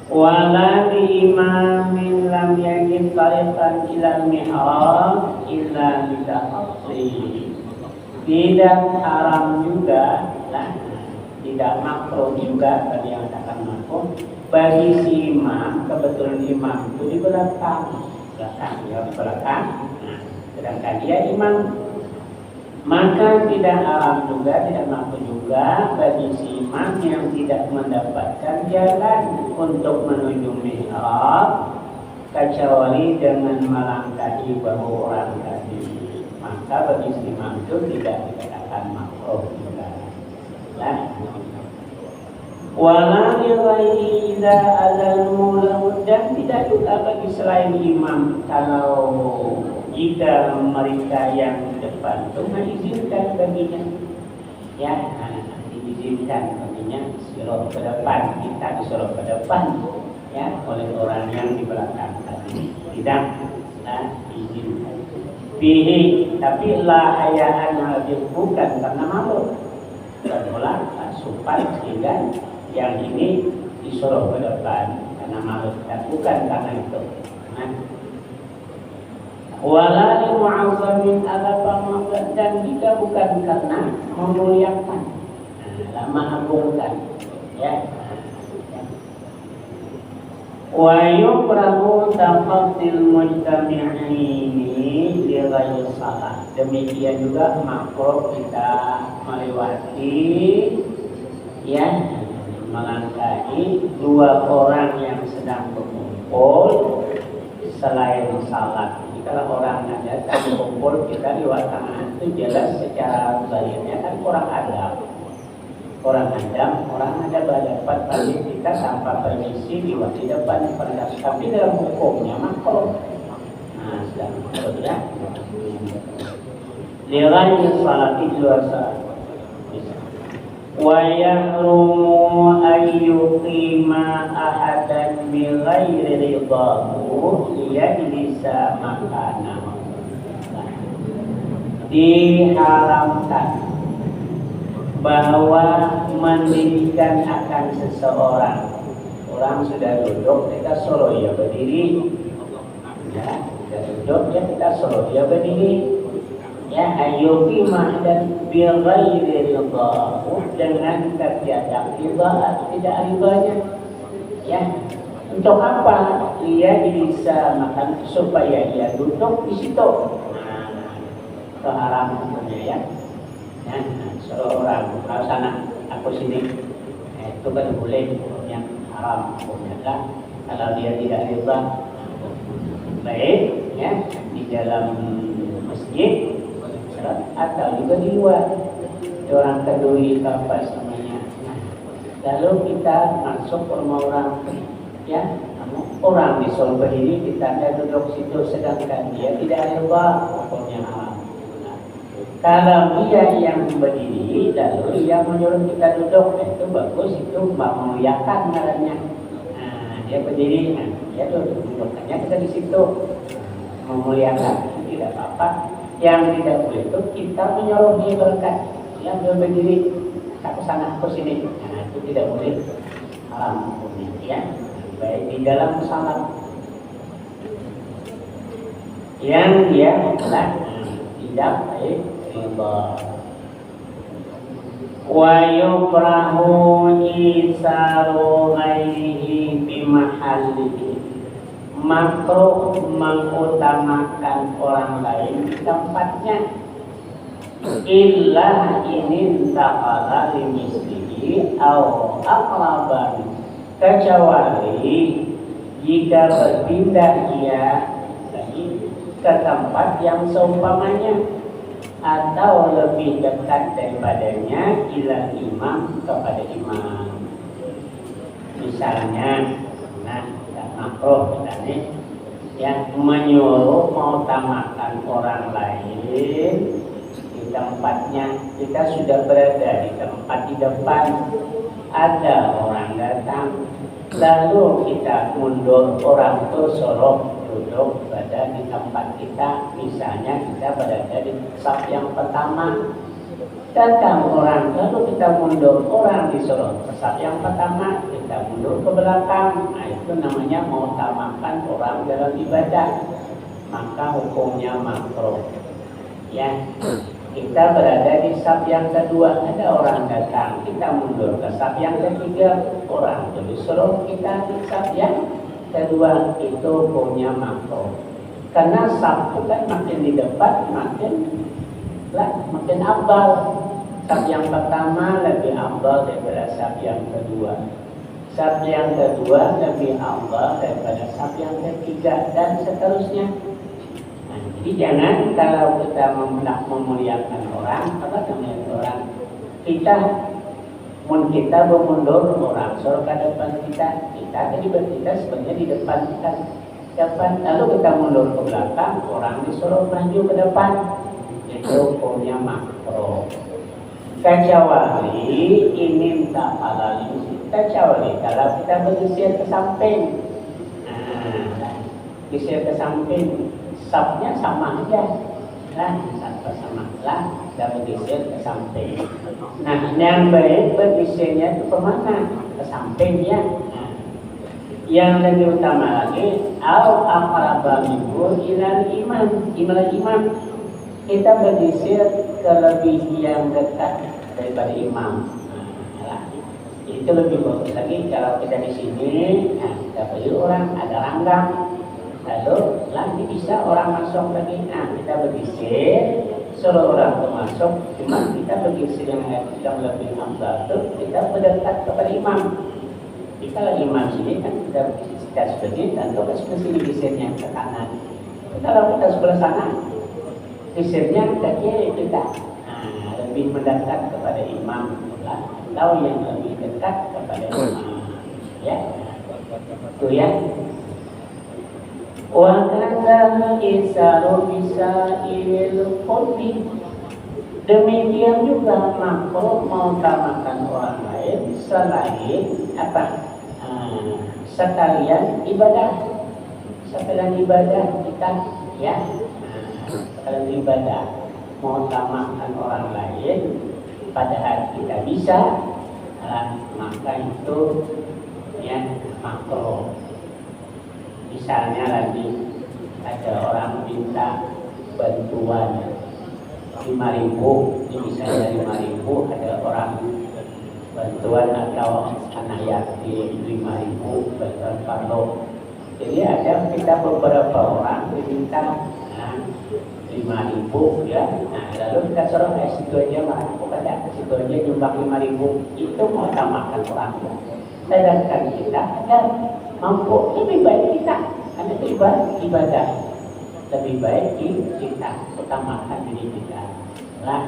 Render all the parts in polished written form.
Wala li imamin lam yakin tariqan ila mi'rab illa bida'asli. Tidak haram juga lah, tidak makruh juga tadi yang katakan makruh bagi si imam, kebetulan imam itu di belakang ya belakang. Nah, sedangkan dia imam, maka tidak haram juga, tidak makruh juga bagi si imam yang tidak mendapatkan jalan untuk menuju mihrab kecuali dengan melangkahi bahu orang tadi. Maka bagi si imam itu tidak dikatakan makruh juga. Lah. Wala ghairi idza adzanu lahu, dan tidak juga bagi selain imam kalau jika mereka yang depan itu mengizinkan baginya, ya diizinkan baginya disuruh ke depan, kita disuruh ke depan, ya oleh orang yang di belakang tadi tidak diizinkan. Bihi, tapi la hayaan bukan karena malu, berulang supaya sehingga yang ini disuruh ke depan karena malu, dan bukan karena itu. Wala li mu'azzamin ala pamakan, dan juga bukan karena memuliakan, mengagungkan, ya. Wa yukrahu taqaddil mujtami'ini li ghairi salah. Demikian juga makruh kita melewati, ya, melangkahi dua orang yang sedang berkumpul selain salat. Kalau orang ada berkumpul kita lewat tangan itu jelas secara zahirnya kan orang ada berhadapan pada kita tanpa permisi lewat di depan pada, tapi dalam hukumnya makruh. Nah, sedang makruh ya. Lirai salat di luar salat. Wa yahrumu ayyuqima ahadan bi ghairi ridahu liyajlisa makanahu. Diharamkan bahwa mendirikan akan seseorang. Orang sudah duduk, kita suruh dia berdiri, ya, sudah duduk ya kita suruh dia berdiri, ya, ayyuqima dan bi ghairi ridahu, dengan tertiada riba, tidak ribanya, ya. Untuk apa? Dia bisa makan supaya dia duduk di situ. Nah, keharamannya ya. Nah, seorang kalau sana aku sini, itu kan boleh, yang haram hukumnya kan. Kalau dia tidak riba, baik, ya, di dalam masjid atau juga di luar. Orang kedui apa namanya. Lalu kita masuk ke rumah orang, ya, orang disuruh berdiri, kita ada duduk situ, sedangkan dia tidak riba, hukumnya haram. Kalau dia yang berdiri lalu dia menyuruh kita duduk, itu bagus, itu memuliakan caranya. Nah, dia berdiri, dia duduk, makanya kita di situ memuliakan, tidak apa-apa. Yang tidak boleh itu kita menyuruh dia berkat, yang dia berdiri, ke sana ke sini, nah itu tidak boleh, haram hukumnya, ya. Baik di dalam salat yang dia adalah tidak baik riba. Wa yukrahu isaru ghairihi bimahallihi, makruh mengutamakan orang lain di tempatnya, illa ini ta'ala limislihi au aqraban, kecuali jika berpindah dia ke tempat yang seumpamanya atau lebih dekat daripadanya, ila imam, kepada imam. Misalnya, makruh misalnya, yang menyuruh mengutamakan orang lain di tempatnya. Kita sudah berada di tempat di depan, ada orang datang, lalu kita mundur, orang itu suruh duduk berada di tempat kita. Misalnya kita berada di saf yang pertama, Datang orang, lalu kita mundur, orang disuruh ke saf yang pertama, kita mundur ke belakang. Nah itu namanya mengutamakan orang dalam ibadah, maka hukumnya makruh. Ya, kita berada di saf yang kedua, ada orang datang, kita mundur ke saf yang ketiga, orang disuruh kita di saf yang kedua, itu hukumnya makruh. Karena saf kan makin di depan makin afdal. Saf yang pertama lebih afdal daripada saf yang kedua. Saf yang kedua lebih afdal daripada saf yang ketiga dan seterusnya. Nah, jadi jangan kalau kita memuliakan orang, apa namanya orang, kita bermundur orang suruh ke depan kita tadi kita sebenarnya di depan kita depan, lalu kita mundur ke belakang, orang disuruh maju ke depan, itu hukumnya makruh. Kecuali ini tak halal, kecuali kalau kita bergeser ke samping, geser ke samping, safnya sama aja, sama lah, dan bergeser ke samping. Nah, yang baik bergesernya itu kemana? Ke samping ya. Yang lebih utama lagi, au aqraba minhu ilal imam. Kita bergeser ke lebih yang dekat daripada imam. Nah, itu lebih bagus lagi kalau kita di sini, kita beli orang ada ranggang, lalu nanti bisa orang masuk lagi. Nah, kita bergeser, suruh orang itu masuk, cuma kita bergeser yang lebih ambil, kita mendekat kepada imam. Jika kalau imam sini kan kita seperti dan kita sini gesernya ke kanan. Kalau kita sebelah sana, gesernya ke kiri kita. Lebih mendekat kepada imam, atau yang lebih dekat kepada imam. Ya, itu ya. Wa kadza isaru bisail qulbi. Demikian juga makruh mengutamakan orang lain selain apa? Sekalian ibadah kita ya. Sekalian ibadah mengutamakan orang lain padahal kita bisa, maka itu ya makruh. Misalnya lagi ada orang minta bantuan 5.000, ini misalnya 5.000, ada orang bantuan atau anak yatim 5.000 bantuan parlo. Jadi ada kita beberapa orang diminta 5.000 ya. Nah, lalu kita suruh situ aja bukan situ aja nyumbang 5.000, itu mau tambahkan orang. Sedangkan kita ada mampu, lebih baik kita karena itu ibadah lebih baik kita utamakan diri kita. Nah,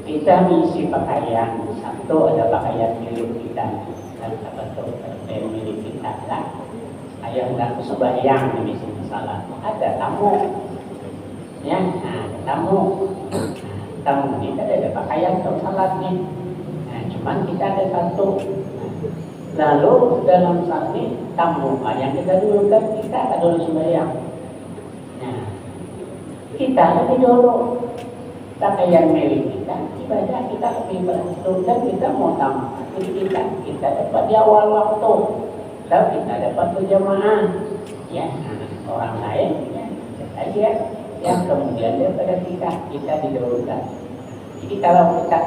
kita mengisi pakaian, satu ada pakaian milik kita dan satu milik kita lah. Ayah nggak sembahyang di sini salah, ada tamu ya, tamu kita ada pakaian untuk salat nih. Nah, cuman kita ada satu. Lalu dalam saat ini tamu yang kita dulu kan kita ada dulu sembahyang. Nah, kita lebih dulu pakaian milik kita, ibadah kita lebih berat dan kita mau tambah. Jadi kita dapat di awal waktu, lalu kita dapat berjamaah. Ya, orang lain ya, aja yang kemudian daripada kita didahulukan. Jadi kalau kita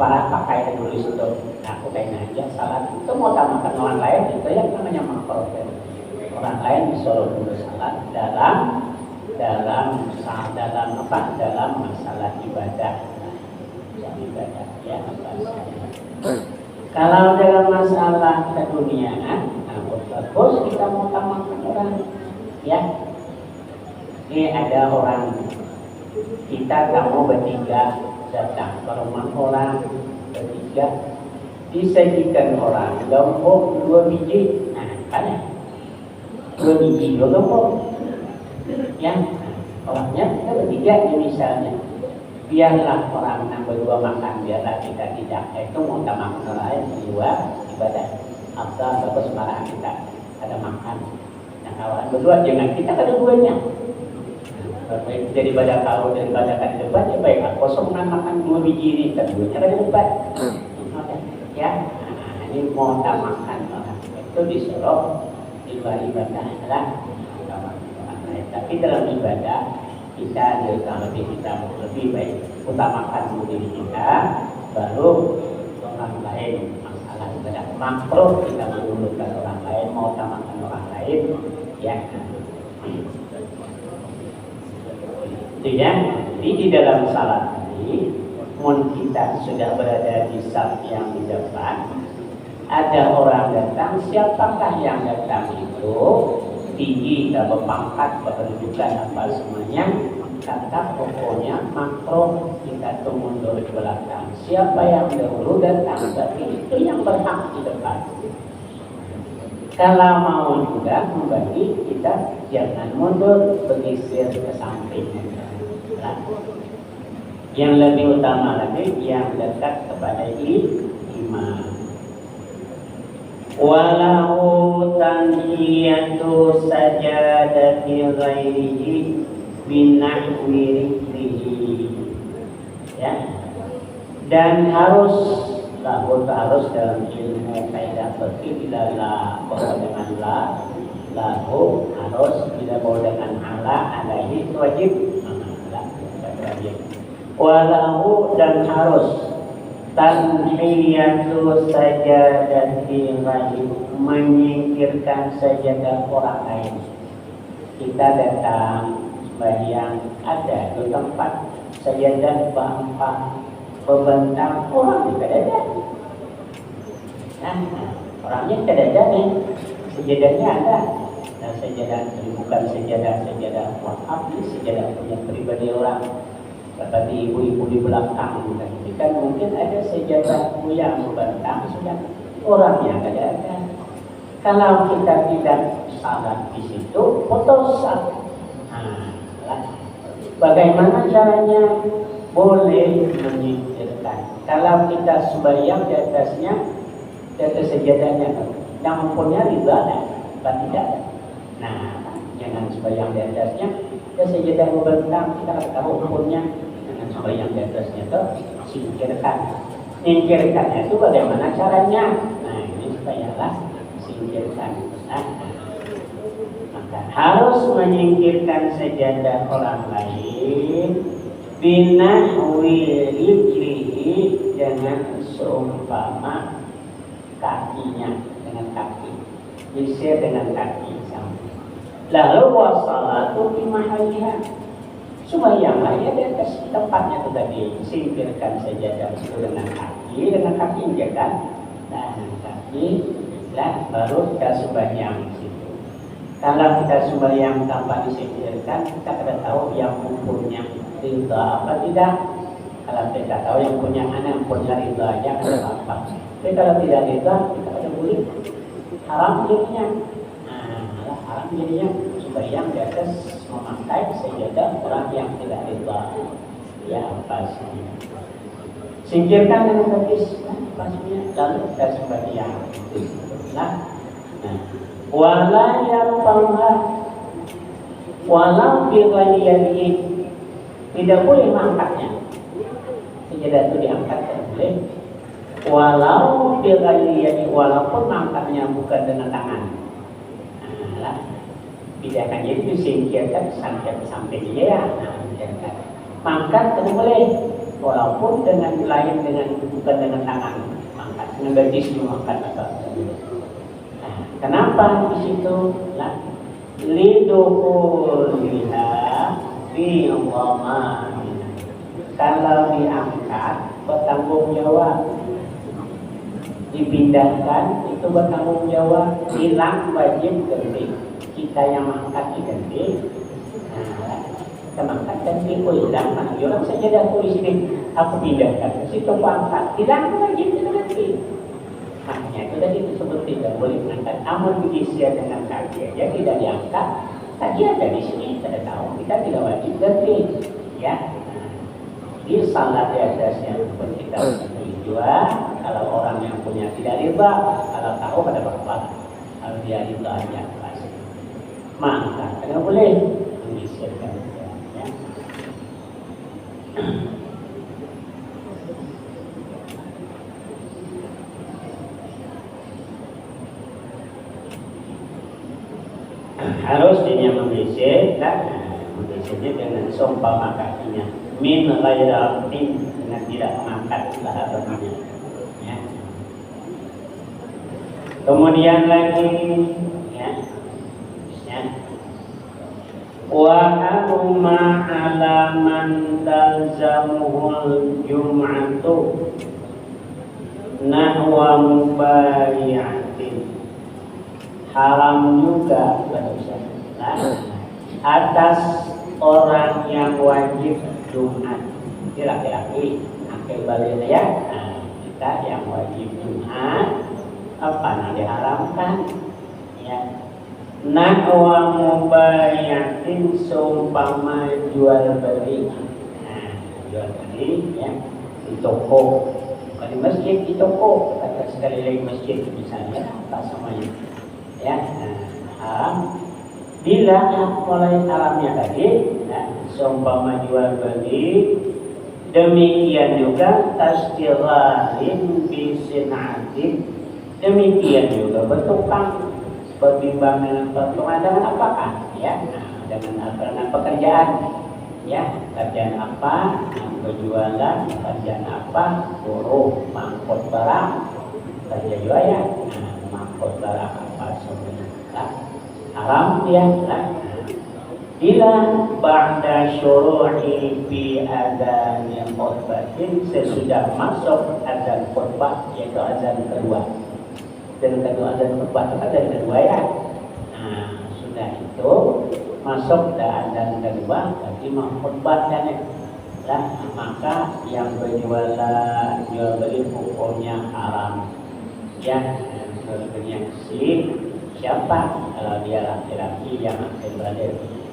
para pakai dulu itu, aku kayak aja salat itu mau tambahkan orang lain itu yang namanya makruh. Orang lain disuruh dulu salat dalam masalah ibadah ya. Kalau dalam masalah keduniaan, bagus kita mau tambahkan orang ya. Ini ada orang kita kamu bertiga datang ke rumah orang bertiga, disajikan orang lombok 2 biji, kan ya 2 biji 2 lombok ya. Orangnya kita bertiga misalnya, biarlah orang nambah 2 makan, biarlah kita tidak, itu mau tambah makan lain kedua ibadah afdal bagus marahan kita ada makan. Nah, kawan berdua jangan kita ada duanya. baik daripada kalau daripada kan debat ya baik kosongan makan 2 biji ini keduanya ada debat. Ya, nah, ini mau makan orang itu disuruh di luar ibadah adalah tapi dalam ibadah kita lebih baik utamakan diri kita baru orang lain. Masalah ibadah makruh kita mendahulukan orang lain, mau utamakan orang lain ya. Itu ya. Jadi di dalam salat ini kita sudah berada di saf yang di depan, ada orang datang, siapakah yang datang itu tinggi, berpangkat, berkedudukan apa semuanya, kata pokoknya makruh kita mundur ke belakang. Siapa yang dahulu datang berarti itu yang berhak di depan. Kalau mau juga kembali kita jangan mundur, bergeser ke samping. Yang lebih utama lagi yang dekat kepada imam. Walau tanhiyatu sajadati ghairihi binahwi rijlihi. Ya. Dan harus dalam ilmu kaidah fikih bila bawa dengan lahu harus bila bawa dengan ala alaihi wajib. Walau dan harus tanhiyatu sajadati ghairi, menyingkirkan sajadah orang lain. Kita datang sembahyang ada di tempat sajadah bangka membentang orang tidak ada. Nah, orangnya tidak ada nih, sejadahnya ada. Nah, sajadah ini bukan sajadah wakaf, ini sajadah punya pribadi orang. Seperti ibu-ibu di belakang kan mungkin ada sajadah yang membentang sudah orangnya tidak ada. Kalau kita tidak salat di situ, putus salat. Bagaimana caranya? Boleh menyingkirkan. Kalau kita sembahyang di atasnya, di atas sajadahnya, yang punya riba tidak. Nah, jangan sembahyang di atasnya. Ada sajadah membentang, kita tahu hukumnya. Jangan sembahyang di atasnya itu singkirkan. Singkirkannya itu bagaimana caranya? Nah, ini supayalah singkirkan. Maka harus menyingkirkan sajadah orang lain binahwi rijlihi, dengan seumpama kakinya, dengan kaki, geser dengan kaki. Lalu wassalatu fi mahalliha, sembahyanglah ya di atas tempatnya itu tadi, singkirkan sajadah itu dengan kaki kan. Nah, kaki lah baru kita sembahyang di situ. Kalau kita sembahyang tanpa disingkirkan, kita tidak tahu yang mempunyai ridha apa tidak. Kalau kita tahu yang punya anak, yang punya ridha aja apa. Tapi kalau tidak ridha, kita ada boleh haram jadinya. Nah, haram jadinya sembahyang di atas memakai sajadah orang yang tidak ridha. Ya, pastinya. Singkirkan dengan kaki, pastinya. Lalu kita sembahyang. Nah, wala yarfa'ha walau bi ghairi, tidak boleh mengangkatnya. Sajadah itu diangkat tidak boleh. Walau bi ghairi, walaupun mengangkatnya bukan dengan tangan. Nah, bedakannya itu singkirkan sampai sampingnya ya. Nah, mangkat tidak boleh. Walaupun dengan lain bukan dengan tangan. Mangkat dengan betis mengangkat atau kenapa di situ? Lidukhulha fi dhamma. Kalau diangkat bertanggung jawab, dipindahkan itu bertanggung jawab, hilang wajib ganti. Kita yang mengangkat diganti. Nah, kita mengangkat ganti, hilang. Nah, orang saja dah di sini aku pindahkan ke situ angkat, hilang wajib ganti. Makanya itu tadi disebut tidak boleh mengangkat. Namun digeser dengan kaki aja tidak diangkat. Tadi ada di sini, tidak tahu. Kita tidak wajib ganti. Ya. Di salat di atasnya pun kita juga. Kalau orang yang punya tidak riba, kalau tahu pada berapa. Kalau dia riba aja pasti. Maka tidak boleh menggeserkan. Ya. Harus dia membersih kan, membersihnya dengan seumpama kakinya min ghairi dengan tidak mengangkat laharnya, ya. Kemudian lagi, ya, wa aruma ala man talzamuhul jum'atu nahwa mubayi'atin. Haram juga nah, atas orang yang wajib Jumat, ini laki-laki, akhir balik ya. Nah, kita yang wajib Jumat apa yang diharamkan? Ya, nahwa mubayatin seumpama jual beli. Nah, jual beli ya di toko, bukan di masjid, di toko. Kata sekali lagi masjid misalnya apa semuanya. Ya, haram. Bila mulai haramnya tadi, nah, seumpama jual beli, demikian juga tasdiqarin bisinatin, demikian juga bertukang, berbimbang dengan pertungan dengan apakah, ya, nah, dengan pekerjaan, ya, kerjaan apa, berjualan, kerjaan apa, buruh, mangkut barang, kerja juga ya, nah, mangkut barang apa semuanya, nah, haram ya, nah. Bila ba'da syuru'i fi adzan khutbatin, sesudah masuk azan khutbah, yaitu azan kedua. Dan kedua azan khutbah itu kan dari kedua ya. Nah, sudah itu masuk ke azan kedua, berarti mengkhutbahkan ya. Nah, maka yang berjualan jual beli hukumnya haram. Ya, jual beli siapa? Kalau dia laki-laki yang akan berada.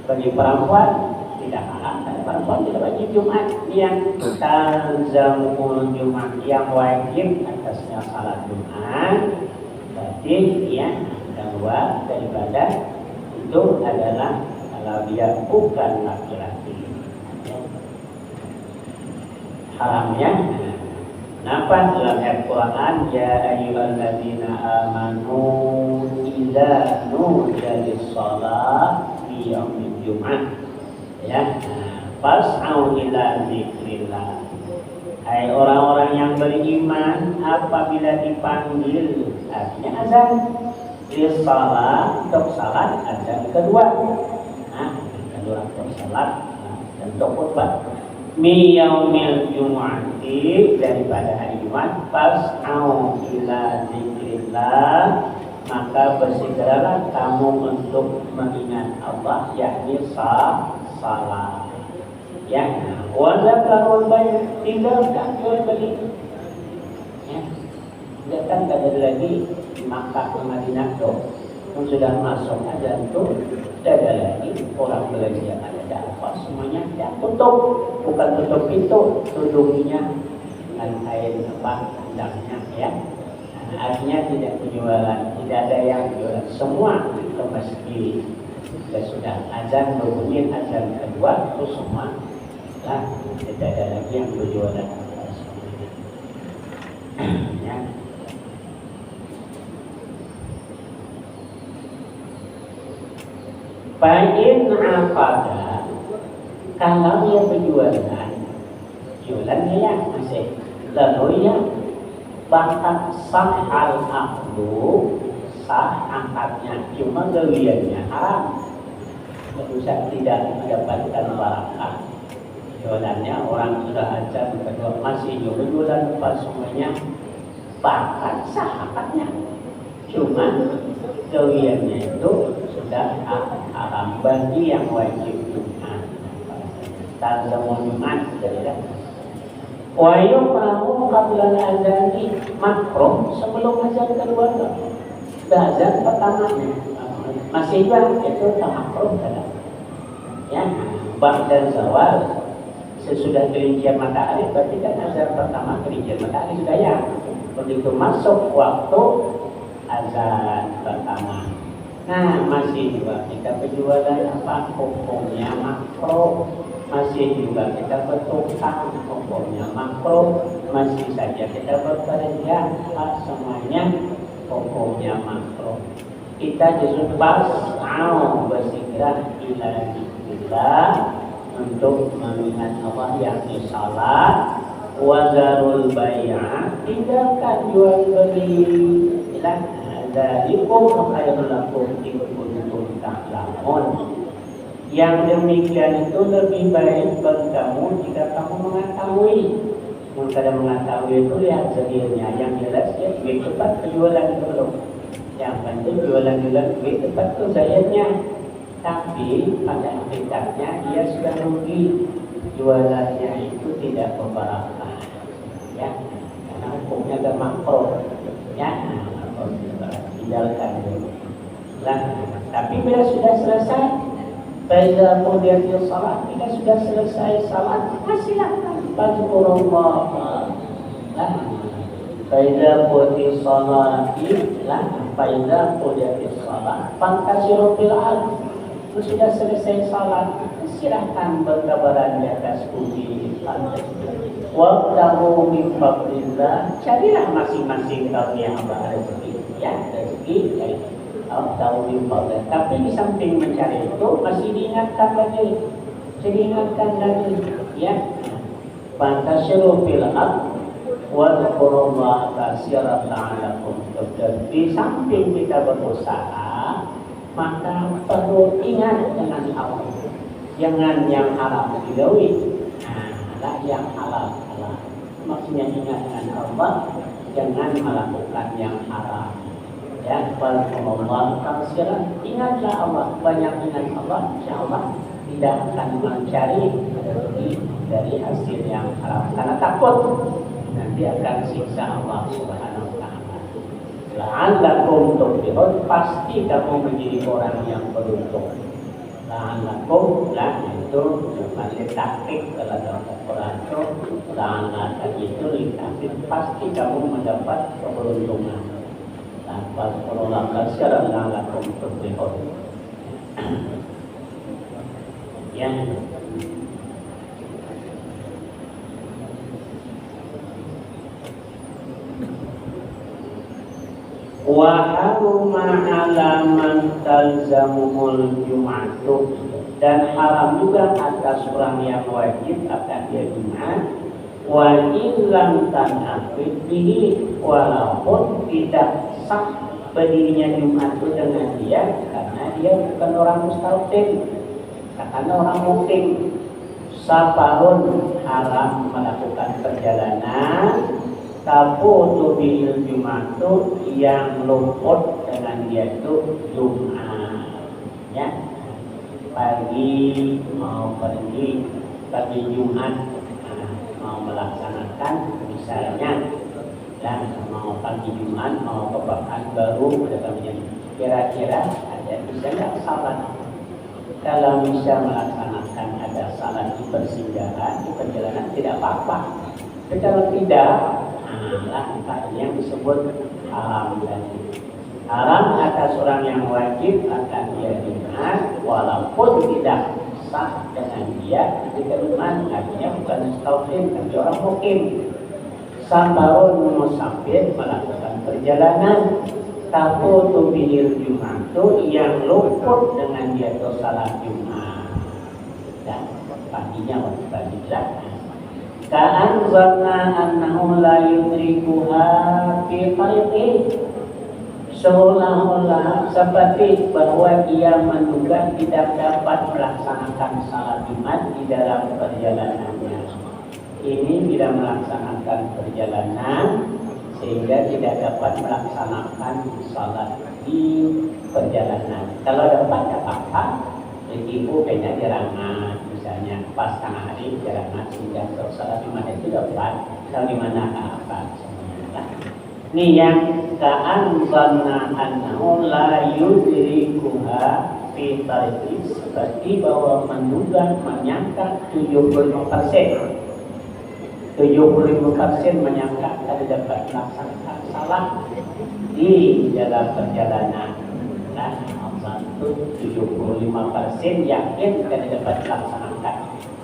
Bagi perempuan tidak haram, karena perempuan tidak wajib Jumat. Yang talzamul Jumat, yang wajib atasnya salat Jumat, berarti ya kedua daripada itu adalah kalau dia bukan laki-laki, ya. Haramnya. Napa dalam Al-Quran, ya ayyuhalladzina amanu idza nudiya lis-shalah fi yaumil jum'ah, ya, fas'au ila dzikrillah. Hai orang-orang yang beriman, apabila dipanggil, artinya azan lis-shalah, untuk salat, azan kedua. Nah, kedua untuk salat, dan untuk khutbah. Mi yaumil jumu'ati, daripada hari Jumat, fas'au ila dzikrillah, maka bersegeralah kamu untuk mengingat Allah, yakni salat. Ya, wa zakarul bay', tinggalkan jual beli. Ya, kan tidak ada lagi di Makkah ke Madinah tuh, yang sudah masuk azan tuh, tidak ada lagi orang belanja, ada apa semuanya ya tutup, bukan tutup pintu, tutupinya dengan kain apa tandangnya ya. Nah, artinya tidak penjualan, tidak ada yang jualan, semua ke masjid. Sudah azan berbunyi, azan kedua itu semua lah, tidak ada lagi yang berjualan. Ya. Fa'in apada, kalau dia berjualan, jualannya ya masih, lalu ya bahkan sah al-aqdu, sah angkatnya, cuma geliannya haram, berusaha tidak mendapatkan barakah. Jualannya orang sudah azan kedua masih jualan pas semuanya, bahkan sah angkatnya, cuma geliannya itu sudah haram bagi yang wajib Jumat. Talzamul Jumat jadi wa yuqrahu qabla al-adzani, makruh sebelum azan kedua. Azan pertamanya masih juga itu makruh kan. Ya, ba'da zawal, sesudah gelincir matahari, berarti kan azan pertama gelincir matahari sudah ya. Begitu masuk waktu azan pertama. Nah, masih juga kita penjualan apa hukumnya makruh. masih juga kita bertukang, hukumnya makruh, masih saja kita bekerja, semuanya hukumnya makruh. Kita justru mau bersegera ila zikrillah untuk mengingat Allah yang salat, wazarul bay'ah, tinggalkan jual beli. Dzalikum khairul lakum in kuntum ta'lamun. Yang demikian itu lebih baik bagi kamu jika kamu mengetahui. Kalau mengetahui itu lihat sendirinya. Yang jelas ya duit tepat penjualan dulu. Yang penting jualan-jualan duit tepat itu zahirnya. Tapi pada hakikatnya dia sudah rugi. Jualannya itu tidak berbarakah. Ya, karena hukumnya ada makro. Ya, tinggalkan dulu. Tapi bila sudah selesai, Faiza qudiyatis salat, kita sudah selesai salat, silakan fadzkurullah. Faiza qudiyatis salat, faiza qudiyatis salat, fantasiru fil ardh. Sudah selesai salat, silakan berkabaran di atas bumi. Wabtahu min fadlillah, carilah masing-masing karunia Allah rezeki, ya rezeki dari tahu diumpamanya. Tapi di samping mencari itu masih diingatkan lagi, ya. Fantashiru fil ardh wadhkurullaha katsiran la'allakum tuflihun. Di samping kita berusaha, maka perlu ingat dengan Allah. Jangan yang haram dijauhi, yang halal. Maksudnya ingat dengan Allah, jangan melakukan yang haram. Ya, Allah katsiran, ingatlah Allah, banyak ingat Allah, insyaallah tidak akan mencari dari hasil yang haram karena takut nanti akan siksa Allah Subhanahu wa taala. La'allakum tuflihun, pasti kamu menjadi orang yang beruntung. La'allakum, itu masih taktik kalau dalam Al-Quran itu la'allakum itu litaktik, pasti kamu mendapat keberuntungan. Fadzkurullah katsiran la'allakum tuflihun. Ya. Wa haruma 'ala man talzamuhul jum'atu, dan haram juga atas orang yang wajib akan dia Jumat. Wa illam tanafid bihi, walaupun tidak sah berdirinya Jumat itu dengan dia karena dia bukan orang mustaqim, karena orang mukim. Safarun, haram melakukan perjalanan. Tafutu bil Jumatu, yang luput dengan dia itu Jumat. Ya, pagi mau pergi pagi Jumat, mau melaksanakan misalnya, dan mau pagi Jumat mau ke Pekanbaru, kira-kira ada bisa nggak salat? Kalau bisa melaksanakan ada salat di persinggahan, di perjalanan tidak apa-apa. Tapi kalau tidak, yang disebut haram tadi. Haram atas orang yang wajib akan dia Jumat, walaupun tidak sah dengan dia ketika Jumat, artinya bukan mustaqim tapi orang mukim. Sabarun musafir, melakukan perjalanan. Tafutu bihil Jumatu, yang luput dengan dia itu salat Jumat, dan paginya wajib balik. Ka'an zanna annahu la yudrikuha fi tariqih, seolah-olah seperti bahwa dia menduga tidak dapat melaksanakan salat Jumat di dalam perjalanannya. Ini tidak melaksanakan perjalanan sehingga tidak dapat melaksanakan salat di perjalanan. Kalau dapat apa-apa, ibu kayaknya jarangan, misalnya pas tengah hari jarangan sehingga salat Jumat itu dapat. Kalau di mana apa semuanya. Ini yang ka'an zanna annahu la yudrikuha fi tariqih, seperti bahwa menduga, menyangka 75%. 75% menyangka tidak dapat melaksanakan salat di dalam perjalanan. Dan Allah itu 75% yakin tidak dapat melaksanakan.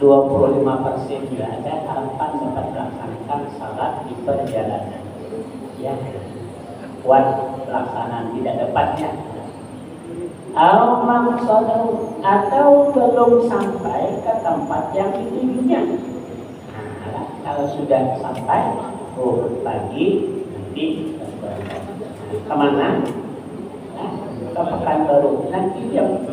25% tidak ada harapan dapat melaksanakan salat di perjalanan. Ya, kuat pelaksanaan tidak dapatnya. Atau belum sampai ke tempat yang ditujunya. Nah, kalau sudah sampai, pagi nanti kemana? Nah, ke Pekanbaru. Nanti jam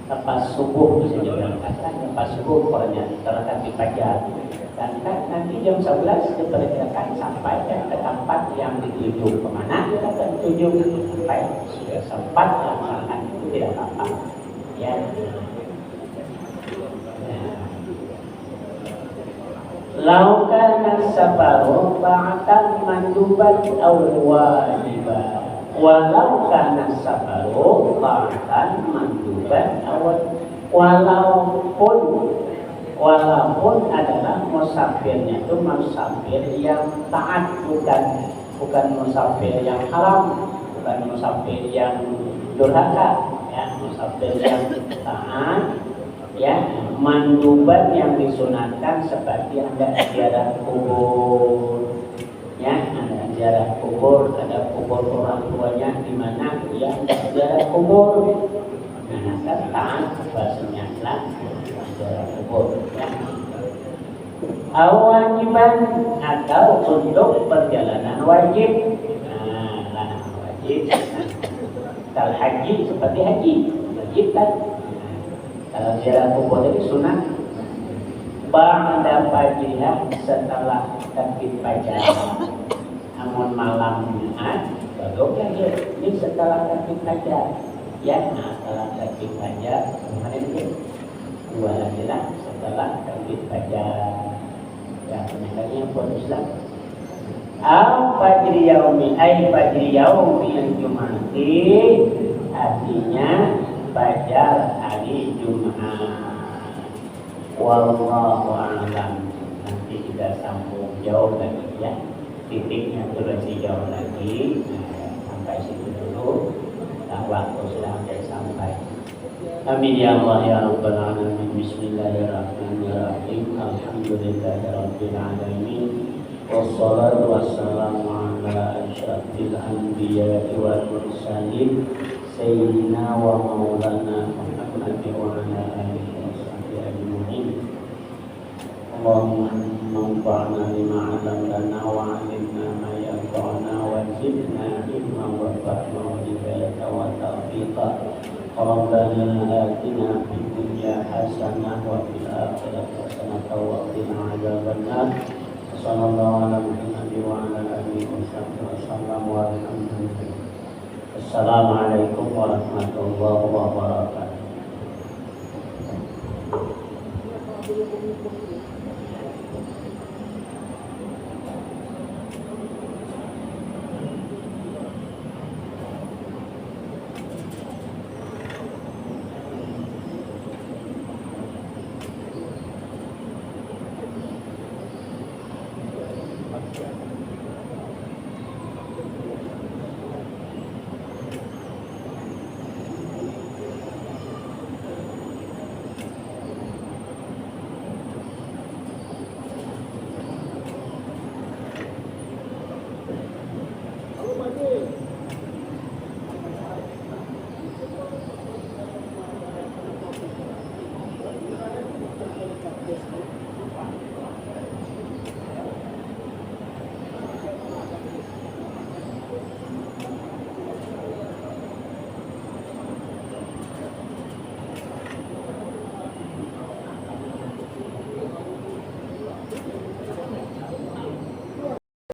lepas subuh bisa diberangkatkan, lepas subuh pokoknya terletak di Fajar. Dan nanti jam 11 diperkirakan sampai ke tempat yang dituju. Kemana kita tertuju? Sampai sudah sempat melaksanakan itu tidak apa-apa. Ya. Laukana safaru ba'atan manduban aw wajiban. Walau kana safaru ba'atan manduban aw walaupun adalah musafirnya itu musafir yang taat, bukan musafir yang haram, bukan musafir yang durhaka, ya, musafir yang taat, ya, manduban yang disunatkan seperti ada ziarah kubur, ya, ada ziarah kubur, ada kubur orang tuanya di mana dia ziarah kubur, nah taat bahasanya lah ziarah kubur, ya. Wajiban atau untuk perjalanan wajib, nah wajib, kalau haji seperti haji wajib kan. Kalau ziarah kubur itu sunat. Ba'da fajriha, setelah terbit fajar. Namun malam Jumat baru ya ini setelah terbit fajar. Ya, nah setelah terbit fajar kemarin itu 2 lagi lah setelah terbit fajar. Ya, penyanyi pun Islam. Fajri yaumi fajri yaumi al-jum'ati, artinya fajar hari Jumat. Wallahu a'lam. Nanti kita sambung jauh lagi ya. Titiknya itu lebih jauh lagi. Sampai situ dulu. Dan waktu sudah sampai. Amin ya Allah ya Rabbal alamin. Bismillahirrahmanirrahim. Alhamdulillahirabbil alamin. Wassalatu wassalamu ala asyrafil anbiya'i wal mursalin. Sayyidina wa maulana Muhammad wa ala alihi wa sahbihi ajma'in. Allahumma anfa'na bima 'allamtana wa 'allimna ma yanfa'una wa zidna ilman wa fahma wa hidayata wa tawfiqa. Rabbana atina fid dunya hasanah wa fil akhirati hasanah wa qina adzabannar. Sallallahu ala Muhammad wa ala alihi wa sahbihi wasallam wa alhamdulillah. Assalamualaikum warahmatullahi wabarakatuh.